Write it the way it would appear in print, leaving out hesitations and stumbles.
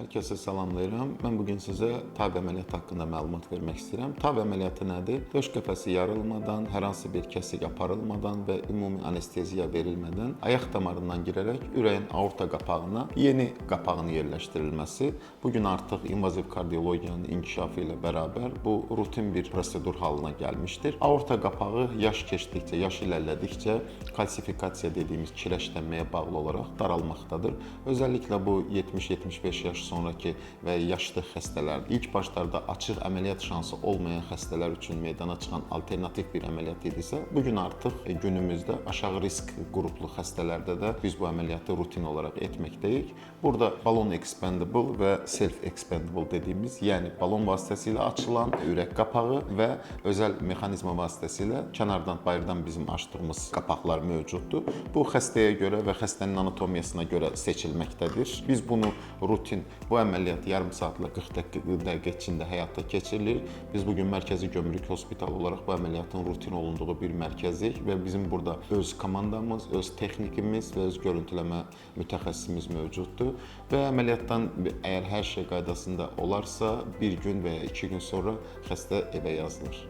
Hər kəsə salamlayıram. Mən bugün sizə TAV əməliyyatı haqqında məlumat vermək istəyirəm. TAV əməliyyatı nədir? Döş qəfəsi yarılmadan, hər hansı bir kəsik aparılmadan və ümumi anesteziya verilmədən ayaq damarından girərək ürəyin aorta qapağına yeni qapağın yerləşdirilməsi. Bugün artıq invaziv kardiologiyanın inkişafı ilə bərabər bu rutin bir prosedur halına gəlmişdir. Aorta qapağı yaş keçdikcə, yaş irəlilədikcə kalsifikasiya dediyimiz kireçlənməyə bağlı olaraq daralmaqdadır. Özəlliklə bu 70-75 yaş sonraki və yaşlı xəstələr, ilk başlarda açıq əməliyyat şansı olmayan xəstələr üçün meydana çıxan alternativ bir əməliyyat idisə, bugün artıq günümüzdə aşağı risk qruplu xəstələrdə də biz bu əməliyyatı rutin olaraq etməkdəyik. Burada balon expandable və self expandable dediyimiz, yəni balon vasitəsilə açılan ürək qapağı və özəl mexanizma vasitəsilə kənardan, bayırdan bizim açdığımız qapaqlar mövcuddur. Bu xəstəyə görə və xəstənin anatomiyasına görə seçilməkdədir. Biz bunu rutin, bu əməliyyat yarım saatla 40 dəqiqə içində həyata keçirilir. Biz bugün Mərkəzi Gömrük Hospitalı olaraq bu əməliyyatın rutin olunduğu bir mərkəzik və bizim burada öz komandamız, öz texnikimiz və öz görüntüləmə mütəxəssisimiz mövcuddur. Və əməliyyatdan əgər hər şey qaydasında olarsa, bir gün və ya 2 gün sonra xəstə evə yazılır.